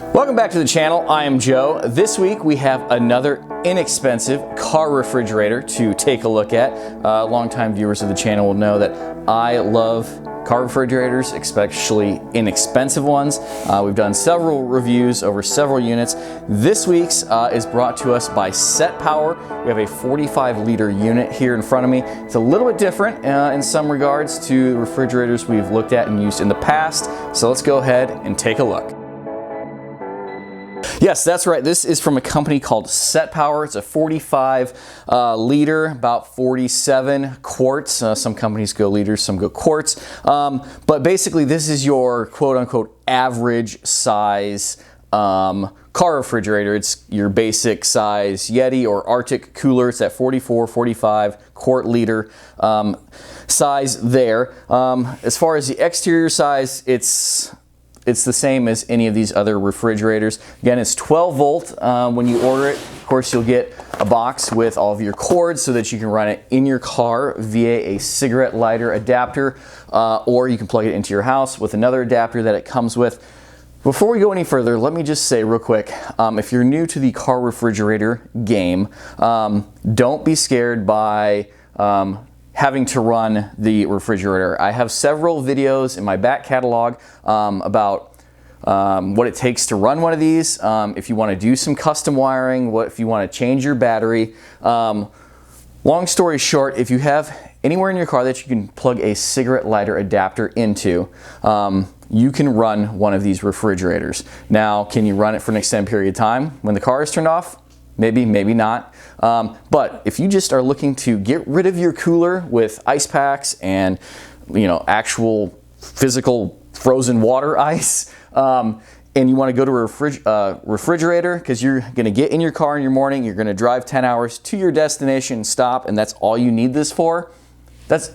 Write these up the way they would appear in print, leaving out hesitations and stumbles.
Welcome back to the channel. I am Joe. This week we have another inexpensive car refrigerator to take a look at. Longtime viewers of the channel will know that I love car refrigerators, especially inexpensive ones. We've done several reviews over several units. This week's is brought to us by Setpower. We have a 45-liter unit here in front of me. It's a little bit different in some regards to the refrigerators we've looked at and used in the past. So let's go ahead and take a look. Yes, that's right. This is from a company called Setpower. It's a 45 liter, about 47 quarts. Some companies go liters, some go quarts. But basically, this is your quote-unquote average size car refrigerator. It's your basic size Yeti or Arctic cooler. It's that 44, 45 quart liter size there. As far as the exterior size, it's the same as any of these other refrigerators. Again, it's 12 volt when you order it. Of course, you'll get a box with all of your cords so that you can run it in your car via a cigarette lighter adapter, or you can plug it into your house with another adapter that it comes with. Before we go any further, let me just say real quick, if you're new to the car refrigerator game, don't be scared by having to run the refrigerator. I have several videos in my back catalog about what it takes to run one of these. If you want to do some custom wiring, if you want to change your battery. Long story short, if you have anywhere in your car that you can plug a cigarette lighter adapter into, you can run one of these refrigerators. Now, can you run it for an extended period of time when the car is turned off? Maybe, maybe not. But if you just are looking to get rid of your cooler with ice packs and, actual physical frozen water ice, and you want to go to a refrigerator because you're going to get in your car in your morning, you're going to drive 10 hours to your destination, stop, and that's all you need this for,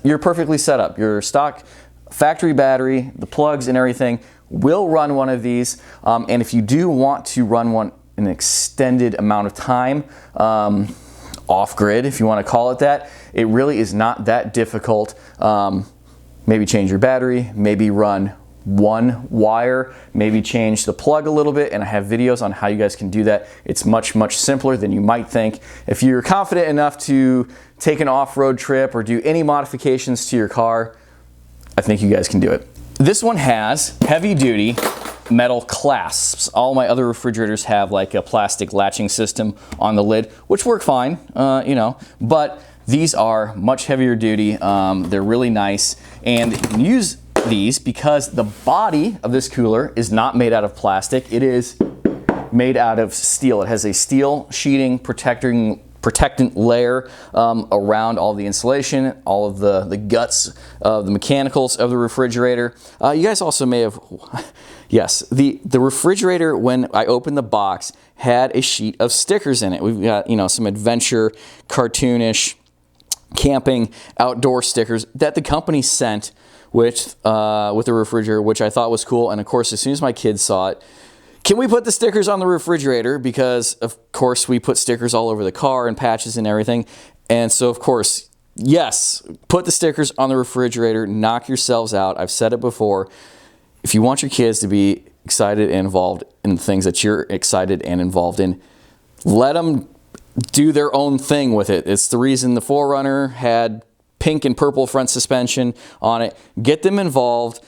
you're perfectly set up. Your stock factory battery, the plugs and everything will run one of these. And if you do want to run one an extended amount of time, off-grid, if you want to call it that, it really is not that difficult. Maybe change your battery, maybe run one wire, maybe change the plug a little bit, and I have videos on how you guys can do that. It's much, much simpler than you might think. If you're confident enough to take an off-road trip or do any modifications to your car, I think you guys can do it. This one has heavy-duty metal clasps. All my other refrigerators have like a plastic latching system on the lid, which work fine, but these are much heavier duty. They're really nice, and you can use these because the body of this cooler is not made out of plastic. It is made out of steel. It has a steel sheeting protectant layer around all the insulation, all of the guts of the mechanicals of the refrigerator. You guys also may have, yes, the refrigerator, when I opened the box, had a sheet of stickers in it. We've got, some adventure, cartoonish, camping, outdoor stickers that the company sent with the refrigerator, which I thought was cool. And of course, as soon as my kids saw it, can we put the stickers on the refrigerator? Because of course we put stickers all over the car and patches and everything. And so of course, yes, put the stickers on the refrigerator, knock yourselves out. I've said it before. If you want your kids to be excited and involved in things that you're excited and involved in, let them do their own thing with it. It's the reason the 4Runner had pink and purple front suspension on it. Get them involved.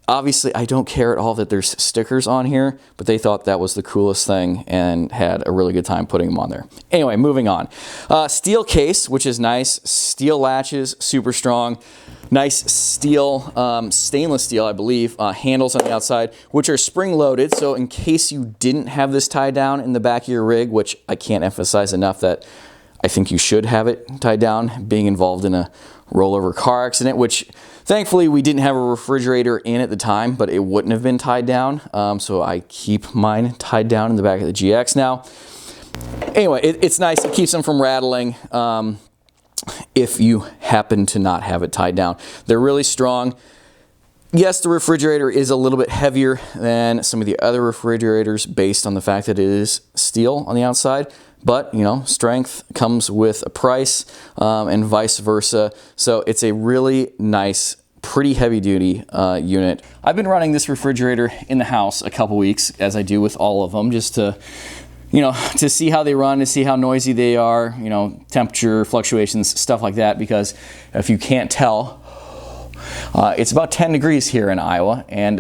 Obviously, I don't care at all that there's stickers on here, but they thought that was the coolest thing and had a really good time putting them on there. Anyway, moving on. Steel case, which is nice. Steel latches, super strong. Nice steel, stainless steel, I believe, handles on the outside, which are spring-loaded. So in case you didn't have this tied down in the back of your rig, which I can't emphasize enough that I think you should have it tied down, being involved in a rollover car accident, which thankfully we didn't have a refrigerator in at the time, but it wouldn't have been tied down. So I keep mine tied down in the back of the GX now. Anyway, it's nice. It keeps them from rattling if you happen to not have it tied down. They're really strong. Yes, the refrigerator is a little bit heavier than some of the other refrigerators based on the fact that it is steel on the outside. But, strength comes with a price, and vice versa. So it's a really nice pretty heavy duty unit. I've been running this refrigerator in the house a couple weeks, as I do with all of them, just to, you know, to see how they run, to see how noisy they are, you know, temperature fluctuations, stuff like that, because if you can't tell, it's about 10 degrees here in Iowa, and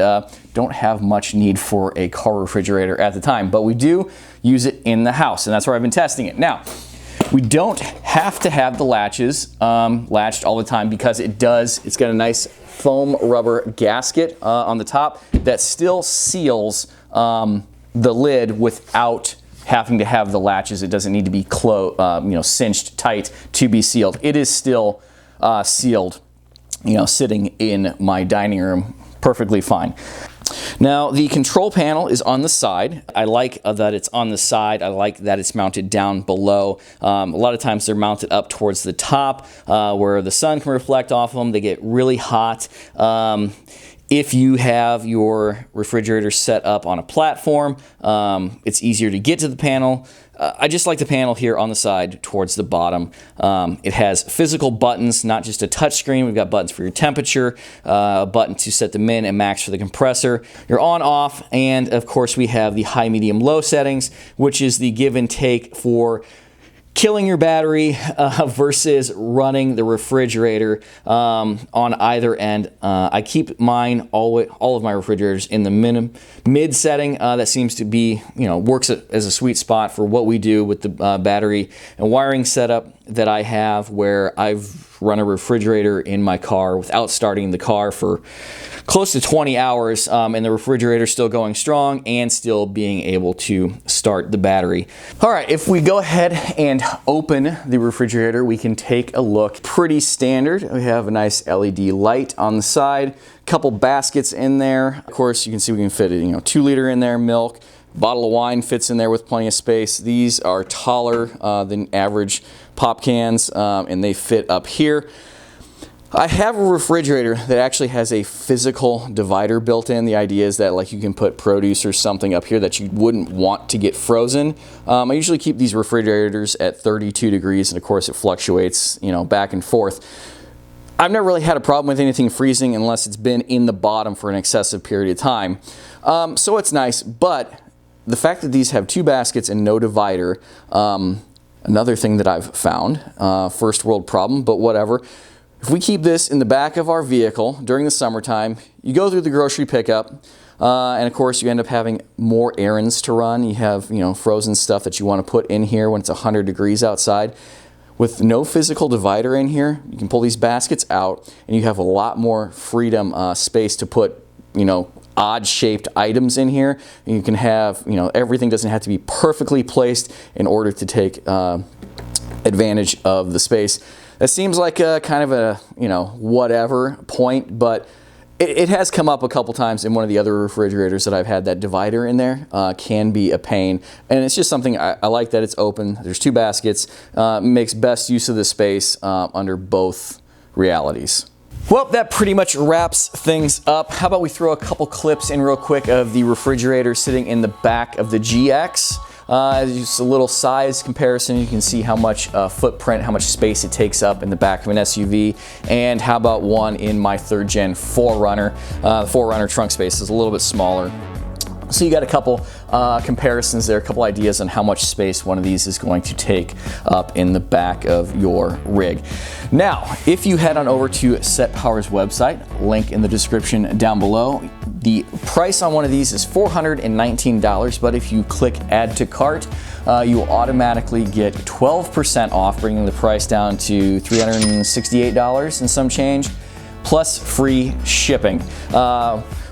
don't have much need for a car refrigerator at the time, but we do use it in the house, and that's where I've been testing it. Now, we don't have to have the latches latched all the time, because it's got a nice foam rubber gasket on the top that still seals the lid without having to have the latches. It doesn't need to be cinched tight to be sealed. It is still sealed, you know, sitting in my dining room perfectly fine. Now, the control panel is on the side. I like that it's on the side. I like that it's mounted down below. A lot of times they're mounted up towards the top where the sun can reflect off of them. They get really hot. If you have your refrigerator set up on a platform, it's easier to get to the panel. I just like the panel here on the side towards the bottom. It has physical buttons, not just a touch screen. We've got buttons for your temperature, a button to set the min and max for the compressor, your on off, and of course we have the high, medium, low settings, which is the give and take for killing your battery versus running the refrigerator on either end. I keep mine, all of my refrigerators, in the mid setting. That seems to be, you know, works as a sweet spot for what we do with the battery and wiring setup that I have, where I've run a refrigerator in my car without starting the car for close to 20 hours, and the refrigerator still going strong and still being able to start the battery. All right, if we go ahead and open the refrigerator, we can take a look. Pretty standard. We have a nice LED light on the side, couple baskets in there. Of course, you can see we can fit it, 2 liter in there, milk. Bottle of wine fits in there with plenty of space. These are taller than average pop cans, and they fit up here. I have a refrigerator that actually has a physical divider built in. The idea is that, like, you can put produce or something up here that you wouldn't want to get frozen. I usually keep these refrigerators at 32 degrees, and of course it fluctuates, back and forth. I've never really had a problem with anything freezing unless it's been in the bottom for an excessive period of time. So it's nice, but the fact that these have 2 baskets and no divider, another thing that I've found, first world problem, but whatever. If we keep this in the back of our vehicle during the summertime, you go through the grocery pickup, and of course you end up having more errands to run. You have, frozen stuff that you want to put in here when it's 100 degrees outside. With no physical divider in here, you can pull these baskets out and you have a lot more freedom, space to put, odd shaped items in here. And you can have, everything doesn't have to be perfectly placed in order to take advantage of the space. That seems like a kind of a, whatever point, but it has come up a couple times in one of the other refrigerators that I've had. That divider in there can be a pain, and it's just something I like that it's open. There's 2 baskets, makes best use of the space under both realities. Well, that pretty much wraps things up. How about we throw a couple clips in real quick of the refrigerator sitting in the back of the GX. Just a little size comparison. You can see how much footprint, how much space it takes up in the back of an SUV. And how about one in my 3rd gen 4Runner. The 4Runner trunk space is a little bit smaller. So you got a couple comparisons there, a couple ideas on how much space one of these is going to take up in the back of your rig. Now, if you head on over to Setpower's website, link in the description down below, the price on one of these is $419, but if you click Add to Cart, you will automatically get 12% off, bringing the price down to $368 and some change, plus free shipping.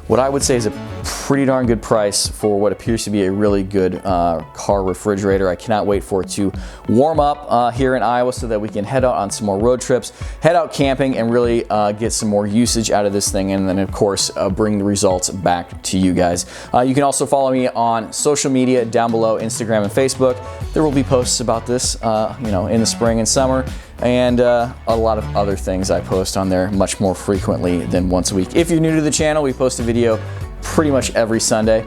What I would say is a pretty darn good price for what appears to be a really good car refrigerator. I cannot wait for it to warm up here in Iowa so that we can head out on some more road trips, head out camping, and really get some more usage out of this thing, and then of course bring the results back to you guys. You can also follow me on social media down below, Instagram and Facebook. There will be posts about this in the spring and summer, and a lot of other things I post on there much more frequently than once a week. If you're new to the channel, we post a video pretty much every Sunday.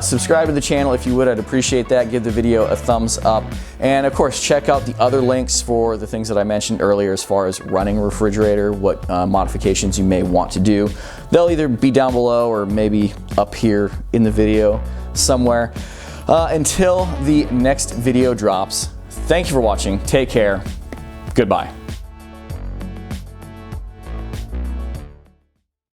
Subscribe to the channel if you would, I'd appreciate that. Give the video a thumbs up. And of course, check out the other links for the things that I mentioned earlier as far as running a refrigerator, what modifications you may want to do. They'll either be down below or maybe up here in the video somewhere. Until the next video drops, thank you for watching. Take care. Goodbye.